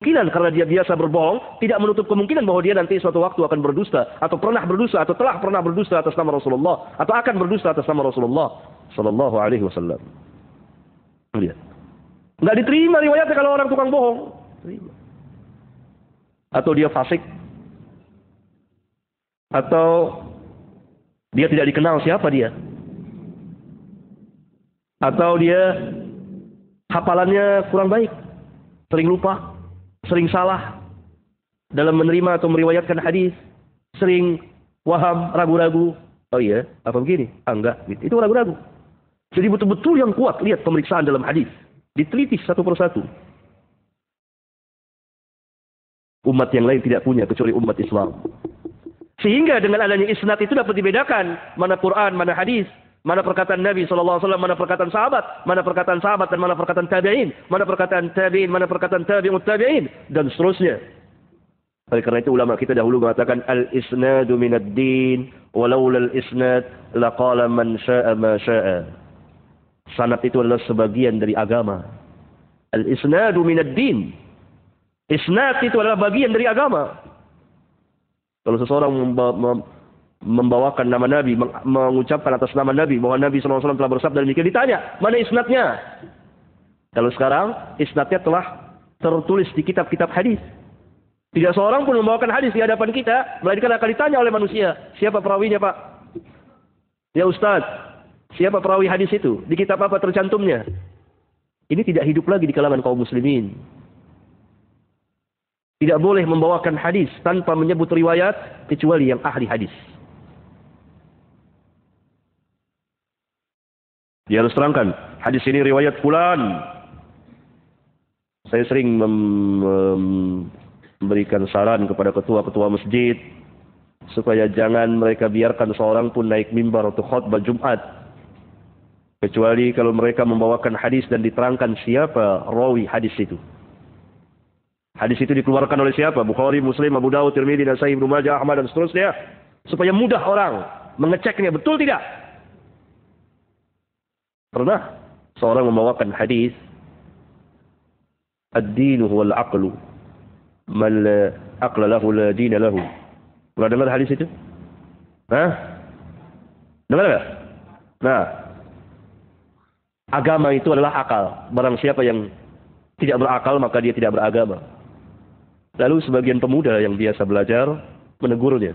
kemungkinan karena dia biasa berbohong, tidak menutup kemungkinan bahwa dia nanti suatu waktu akan berdusta, atau pernah berdusta, atau telah pernah berdusta atas nama Rasulullah, atau akan berdusta atas nama Rasulullah Sallallahu Alaihi Wasallam. Lihat, nggak diterima riwayatnya kalau orang tukang bohong. Terima. Atau dia fasik, atau dia tidak dikenal siapa dia, atau dia hafalannya kurang baik, sering lupa, sering salah dalam menerima atau meriwayatkan hadis, sering waham, ragu-ragu. Oh iya, apa begini? Ah, enggak, itu ragu-ragu. Jadi betul-betul yang kuat. Lihat pemeriksaan dalam hadis, diteliti satu persatu. Umat yang lain tidak punya kecuali umat Islam. Sehingga dengan adanya isnad itu dapat dibedakan mana Quran, mana hadis. Mana perkataan Nabi SAW, mana perkataan sahabat, mana perkataan sahabat dan mana perkataan tabi'in, mana perkataan tabi'in, mana perkataan tabi'ut tabi'in, dan seterusnya. Oleh karena itu ulama kita dahulu mengatakan al-isnadu minad din, walaula al-isnad laqala man sya'a ma sya'a. Sanad itu adalah sebagian dari agama. Al-isnadu minad din. Isnad itu adalah bagian dari agama. Kalau seseorang membawakan nama Nabi, mengucapkan atas nama Nabi bahwa Nabi SAW telah bersabda demikian, ditanya, mana isnadnya? Kalau sekarang, isnadnya telah tertulis di kitab-kitab hadis. Tidak seorang pun membawakan hadis di hadapan kita, melainkan akan ditanya oleh manusia, siapa perawinya Pak? Ya Ustaz, siapa perawi hadis itu? Di kitab apa tercantumnya? Ini tidak hidup lagi di kalangan kaum muslimin. Tidak boleh membawakan hadis tanpa menyebut riwayat, kecuali yang ahli hadis. Dia harus terangkan, hadis ini riwayat fulan. Saya sering memberikan saran kepada ketua-ketua masjid supaya jangan mereka biarkan seorang pun naik mimbar untuk khutbah Jumat, kecuali kalau mereka membawakan hadis dan diterangkan siapa rawi hadis itu. Hadis itu dikeluarkan oleh siapa? Bukhari, Muslim, Abu Dawud, Tirmidzi, Nasai, Ibnu Majah, Ahmad dan seterusnya, supaya mudah orang mengeceknya betul tidak. Pernah seorang membawakan hadis, ad-dinu huwal aqlu, man la aqla lahu la dina lahu. Pernah dengar hadis itu? Hah? Dengar enggak? Nah, agama itu adalah akal. Barang siapa yang tidak berakal, maka dia tidak beragama. Lalu sebagian pemuda yang biasa belajar menegurnya.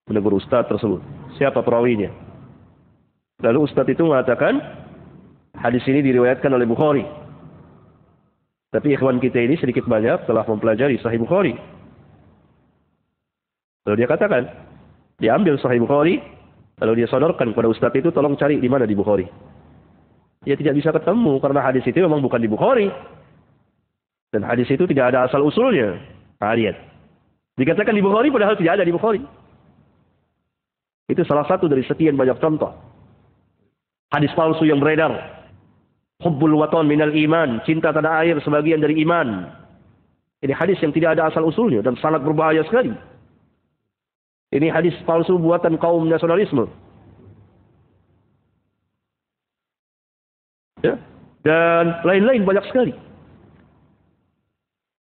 Menegur ustaz tersebut. Siapa perawinya? Lalu ustaz itu mengatakan, hadis ini diriwayatkan oleh Bukhari. Tapi ikhwan kita ini sedikit banyak telah mempelajari Sahih Bukhari. Lalu dia katakan, dia ambil Sahih Bukhari, lalu dia sodorkan kepada ustaz itu, tolong cari di mana di Bukhari. Dia tidak bisa ketemu karena hadis itu memang bukan di Bukhari. Dan hadis itu tidak ada asal usulnya. Nah, lihat. Dikatakan di Bukhari padahal tidak ada di Bukhari. Itu salah satu dari sekian banyak contoh. Hadis palsu yang beredar. Hubbul watan minal iman. Cinta tanah air sebagian dari iman. Ini hadis yang tidak ada asal usulnya dan sangat berbahaya sekali. Ini hadis palsu buatan kaum nasionalisme. Ya. Dan lain-lain banyak sekali.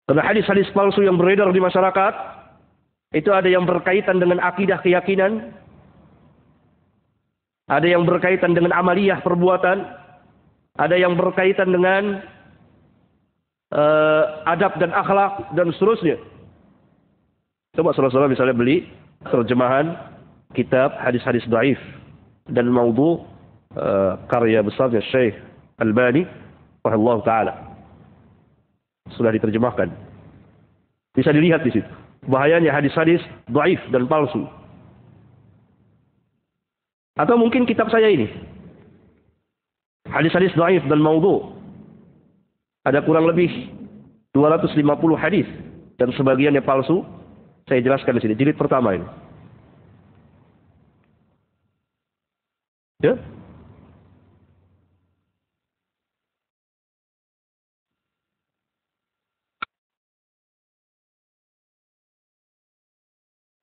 Karena hadis-hadis palsu yang beredar di masyarakat, itu ada yang berkaitan dengan akidah keyakinan, ada yang berkaitan dengan amaliyah perbuatan, ada yang berkaitan dengan adab dan akhlak, dan seterusnya. Coba saudara-saudara misalnya beli terjemahan kitab hadis-hadis dhaif dan maudhu karya besarnya Syekh Albani rahimahullah ta'ala. Sudah diterjemahkan. Bisa dilihat di situ. Bahayanya hadis-hadis dhaif dan palsu. Atau mungkin kitab saya ini. Hadis-hadis dhaif dan maudhu. Ada kurang lebih 250 hadis dan sebagiannya palsu. Saya jelaskan di sini. Jilid pertama ini. Ya.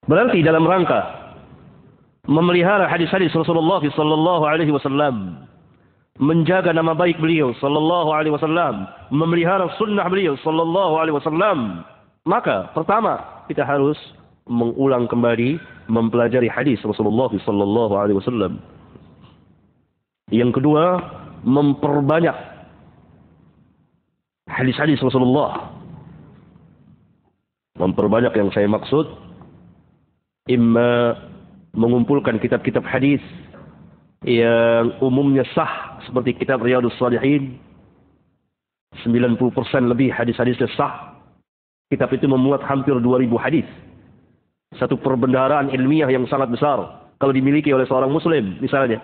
Berarti dalam rangka memelihara hadis-hadis Rasulullah sallallahu alaihi wasallam, menjaga nama baik beliau sallallahu alaihi wasallam, memelihara sunnah beliau sallallahu alaihi wasallam, maka pertama kita harus mengulang kembali mempelajari hadis Rasulullah sallallahu alaihi wasallam. Yang kedua, memperbanyak hadis-hadis Rasulullah. Memperbanyak yang saya maksud imma mengumpulkan kitab-kitab hadis yang umumnya sah seperti kitab Riyadhus Shalihin, 90% lebih hadis-hadisnya sah. Kitab itu memuat hampir 2000 hadis. Satu perbendaharaan ilmiah yang sangat besar kalau dimiliki oleh seorang muslim misalnya.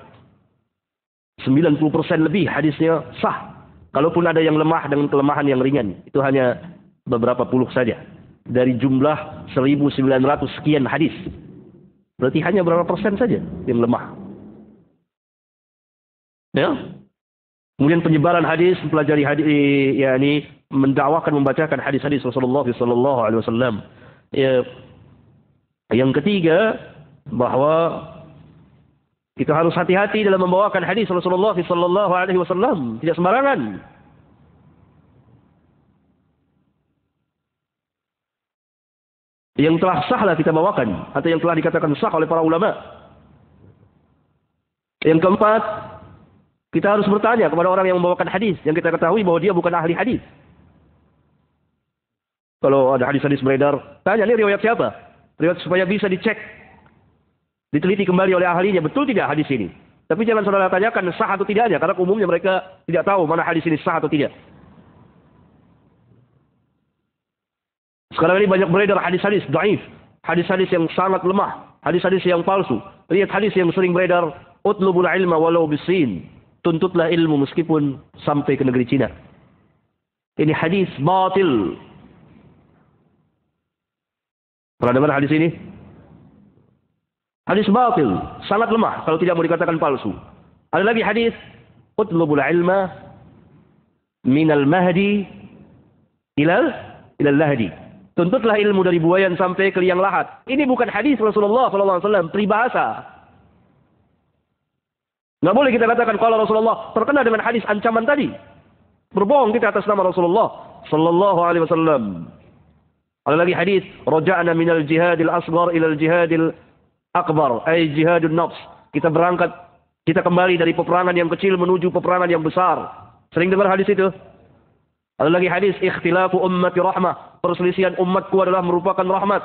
90% lebih hadisnya sah. Kalaupun ada yang lemah dengan kelemahan yang ringan, itu hanya beberapa puluh saja. Dari jumlah 1900 sekian hadis. Berarti hanya berapa persen saja yang lemah. Ya. Kemudian penyebaran hadis, mempelajari hadis, yakni mendakwakan, membacakan hadis-hadis Rasulullah sallallahu alaihi wasallam. Ya. Yang ketiga, bahwa kita harus hati-hati dalam membawakan hadis Rasulullah sallallahu alaihi wasallam, tidak sembarangan. Yang telah sahlah kita bawakan, atau yang telah dikatakan sah oleh para ulama. Yang keempat, kita harus bertanya kepada orang yang membawakan hadis, yang kita ketahui bahwa dia bukan ahli hadis. Kalau ada hadis-hadis beredar, tanya, ini riwayat siapa? Riwayat supaya bisa dicek, diteliti kembali oleh ahlinya, betul tidak hadis ini? Tapi jangan saudara tanyakan sah atau tidaknya, karena umumnya mereka tidak tahu mana hadis ini sah atau tidak. Sekarang ini banyak beredar hadis-hadis dhaif, hadis-hadis yang sangat lemah, hadis-hadis yang palsu. Lihat hadis yang sering beredar, utlubul ilma walau bisin. Tuntutlah ilmu meskipun sampai ke negeri Cina. Ini hadis batil. Pernah dengar hadis ini? Hadis batil, sangat lemah kalau tidak mau dikatakan palsu. Ada lagi hadis, utlubul ilma minal mahdi ilal lahdi. Tuntutlah ilmu dari buayan sampai ke liang lahat. Ini bukan hadis Rasulullah SAW, peribahasa. Nggak boleh kita katakan kalau Rasulullah terkena dengan hadis ancaman tadi. Berbohong kita atas nama Rasulullah sallallahu alaihi wasallam. Ada lagi hadis, raja'na minal jihadil asghar ilal jihadil akbar, ay jihadun nafs. Kita berangkat, kita kembali dari peperangan yang kecil menuju peperangan yang besar. Sering dengar hadis itu? Ada lagi hadis, ikhtilafu ummati rahmah. Perselisihan umatku adalah merupakan rahmat.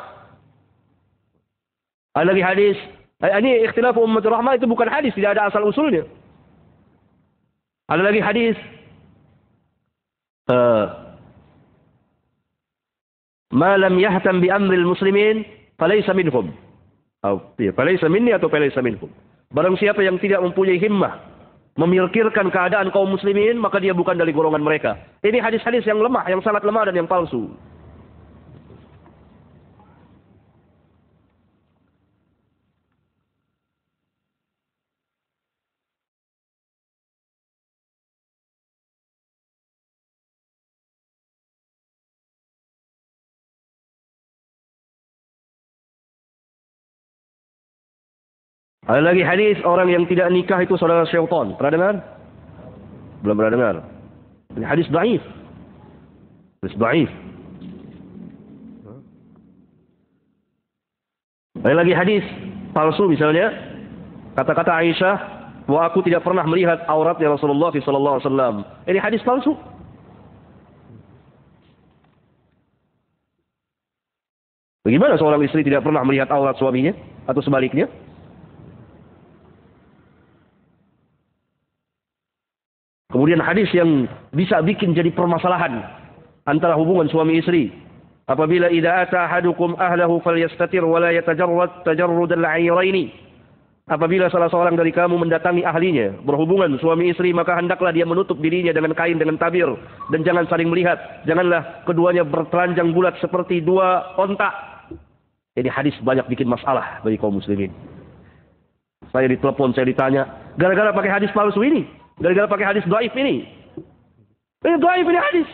Ada lagi hadis, ini ikhtilafu ummati rahmah, itu bukan hadis, tidak ada asal usulnya. Ada lagi hadis, ma lam yahtam bi amril muslimin falaysa minhum. Falaysa minni atau falaysa minhum. Barang siapa yang tidak mempunyai himmah memikirkan keadaan kaum muslimin, maka dia bukan dari golongan mereka. Ini hadis-hadis yang lemah, yang sangat lemah dan yang palsu. Ada lagi hadis, orang yang tidak nikah itu saudara syaitan. Pernah dengar? Belum pernah dengar. Ini hadis dhaif. Hadis dhaif. Ada lagi hadis palsu misalnya, kata-kata Aisyah, bahwa aku tidak pernah melihat auratnya Rasulullah SAW. Ini hadis palsu. Bagaimana seorang istri tidak pernah melihat aurat suaminya? Atau sebaliknya? Kemudian hadis yang bisa bikin jadi permasalahan antara hubungan suami istri. Apabila idza ata ahadukum ahlahu falyastatir wa la yatajarrad tajarrudal 'ayraini. Apabila salah seorang dari kamu mendatangi ahlinya, berhubungan suami istri, maka hendaklah dia menutup dirinya dengan kain, dengan tabir, dan jangan saling melihat. Janganlah keduanya bertelanjang bulat seperti dua onta. Jadi hadis banyak bikin masalah bagi kaum muslimin. Saya ditelepon, saya ditanya, gara-gara pakai hadis palsu ini. Gara-gara pakai hadis dhaif ini. Ini dhaif ini hadis.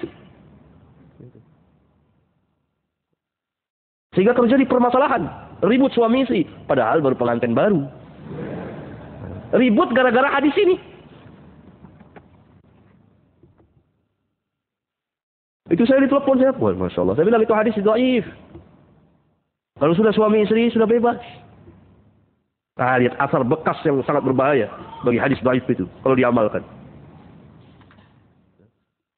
Sehingga terjadi permasalahan. Ribut suami istri. Padahal baru pengantin baru. Ribut gara-gara hadis ini. Begitu saya ditelepon, saya, wah, Masya Allah. Saya bilang itu hadis dhaif. Kalau sudah suami istri, sudah bebas. Nah, lihat asar bekas yang sangat berbahaya bagi hadis dhaif itu, kalau diamalkan.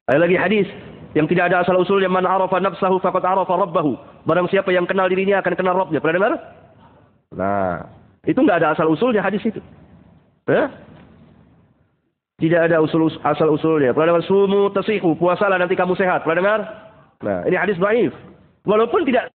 Ada lagi hadis yang tidak ada asal usulnya, man arafa nafsahu faqad arafa rabbahu. Barang siapa yang kenal dirinya akan kenal Rabbnya. Pernah dengar? Nah, itu nggak ada asal usulnya hadis itu. Tidak ada asal usulnya. Pernah dengar sumu tasihu, puasalah nanti kamu sehat. Pernah dengar? Nah, ini hadis dhaif. Walaupun tidak